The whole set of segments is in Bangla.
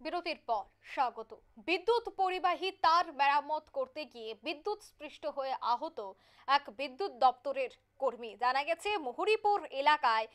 বিরতির পর স্বাগত। বিদ্যুৎ পরিবাহী তার মেরামত করতে গিয়ে বিদ্যুৎ স্পৃষ্ট হয়ে আহত এক বিদ্যুৎ দপ্তরের কর্মী। জানা গেছে মুহুরীপুর এলাকায়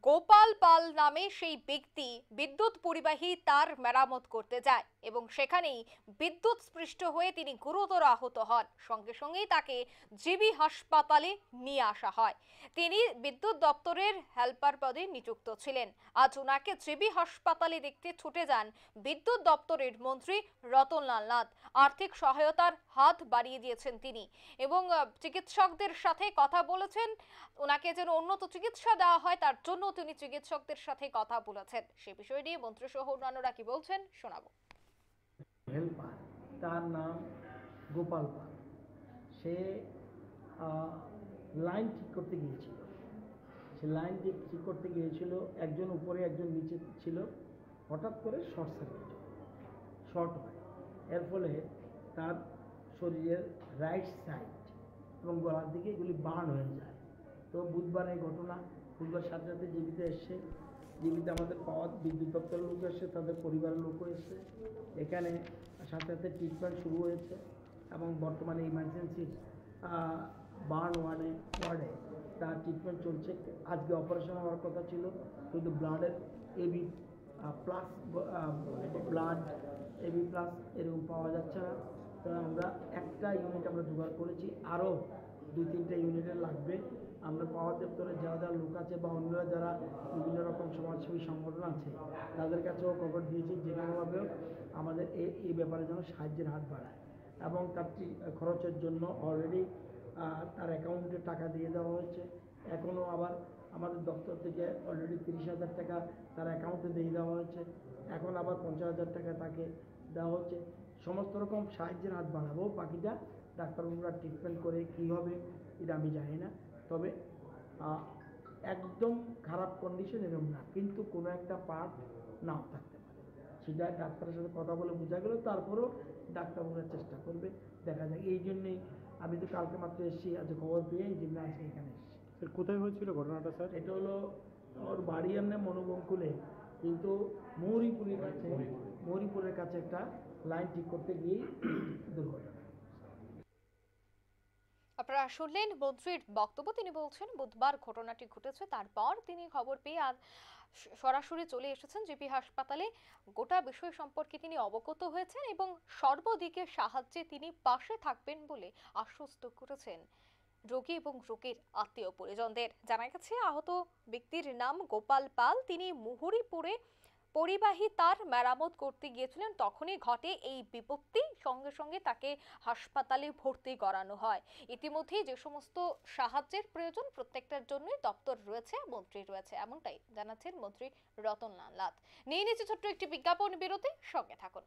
গোপাল পাল নামে সেই ব্যক্তি বিদ্যুৎ পরিবাহী তার মেরামত করতে যায় এবং সেখানেই বিদ্যুৎ স্পৃষ্ট হয়ে তিনি গুরুতর আহত হন। সঙ্গে সঙ্গেই তাকে জিবি হাসপাতালে নিয়ে আসা হয়। তিনি বিদ্যুৎ দপ্তরের হেল্পার পদে নিযুক্ত ছিলেন। আজ ওনাকে জিবি হাসপাতালে দেখতে ছুটে যান বিদ্যুৎ দপ্তরের মন্ত্রী রতনলাল নাথ। আর্থিক সহায়তার হাত বাড়িয়ে দিয়েছেন তিনি এবং চিকিৎসকদের সাথে কথা বলেছেন। ওনাকে যেন উন্নত চিকিৎসা দেওয়া হয় তার জন্য তিনি চিকিৎসকদের সাথে কথা বলেছেন। সে বিষয় নিয়ে মন্ত্রী সহ অন্যান্যরা কি বলছেন শোনাবো। হেল্পার, তার নাম গোপাল পাল। সে লাইন ঠিক করতে গিয়েছিল। সে লাইন ঠিক করতে গিয়েছিল, একজন উপরে একজন নিচে ছিল। হঠাৎ করে শর্ট হয়। এর ফলে তার শরীরের রাইট সাইড এবং গলার দিকে এগুলি বার্ন হয়ে যায়। তো বুধবার এই ঘটনা, বুধবার সাথে সাথে জীবিতে এসছে। জীবিতে আমাদের পাওয়ার বিদ্যুৎ দপ্তরের লোক এসছে, তাদের পরিবারের লোকও এসছে। এখানে সাথে সাথে ট্রিটমেন্ট শুরু হয়েছে এবং বর্তমানে ইমার্জেন্সি বার্ন ওয়ার্ডে তার ট্রিটমেন্ট চলছে। আজকে অপারেশন হওয়ার কথা ছিল, কিন্তু ব্লাডের এবি প্লাস এরকম পাওয়া যাচ্ছে না। তো আমরা একটা ইউনিট আমরা জোগাড় করেছি, আরও 2-3টে ইউনিটের লাগবে। আমরা পাওয়ার দপ্তরে যারা লোক আছে বা অন্যরা যারা বিভিন্ন রকম সমাজসেবী সংগঠন আছে তাদের কাছেও খবর দিয়েছি যে কোনোভাবেও আমাদের এই ব্যাপারে যেন সাহায্যের হাত বাড়ায় এবং তার খরচের জন্য অলরেডি তার অ্যাকাউন্টে টাকা দিয়ে দেওয়া হয়েছে। এখনও আবার আমাদের দপ্তর থেকে অলরেডি 30,000 টাকা তার অ্যাকাউন্টে দিয়ে দেওয়া হয়েছে। এখন আবার 50,000 টাকা তাকে দেওয়া হচ্ছে। সমস্ত রকম সাহায্যের হাত বাড়াবো। বাকিটা ডাক্তারবাবুরা ট্রিটমেন্ট করে কী হবে এটা আমি জানি না। তবে একদম খারাপ কন্ডিশন এরকম না, কিন্তু কোনো একটা পার্ট নাও থাকতে পারে। সেটা ডাক্তারের সাথে কথা বলে বোঝা গেল, তারপরেও ডাক্তারবাবুরা চেষ্টা করবে, দেখা যায়। এই জন্যেই আমি তো কালকে মাত্র এসেছি, আজ খবর পেয়ে এই জন্য আজকে এখানে এসেছি। স্যার, কোথায় হয়েছিল ঘটনাটা স্যার? এটা হলো ওর বাড়ি এমনি মনোবঙ্কুলে, কিন্তু মৌরিপুরের কাছে একটা লাইন ঠিক করতে গিয়েই দুর্ঘটনা। আপনারা শুনলেন মন্ত্রীর বক্তব্য। তিনি বলছেন বুধবার ঘটনাটি ঘটেছে, তারপর তিনি খবর পেয়ে আজ সরাসরি চলে এসেছেন জিবি হাসপাতালে। গোটা বিষয় সম্পর্কে তিনি অবগত হয়েছেন এবং সর্বদিকে সাহায্যে তিনি পাশে থাকবেন বলে আশ্বস্ত করেছেন রোগী এবং রোগীর আত্মীয় পরিজনদের। জানা গেছে আহত ব্যক্তির নাম গোপাল পাল। তিনি মুহুরীপুরে পরিবাহী তার মেরামত করতে গিয়েছিলেন, তখনই ঘটে এই বিপত্তি। সঙ্গে সঙ্গে তাকে হাসপাতালে ভর্তি করানো হয়। ইতিমধ্যেই যে সমস্ত সাহায্যের প্রয়োজন প্রত্যেকটার জন্যই দপ্তর রয়েছে, মন্ত্রী রয়েছে, এমনটাই জানাচ্ছেন মন্ত্রী রতনলাল নাথ। নিয়ে নিচ্ছে ছোট্ট একটি বিজ্ঞাপন বিরতি, সঙ্গে থাকুন।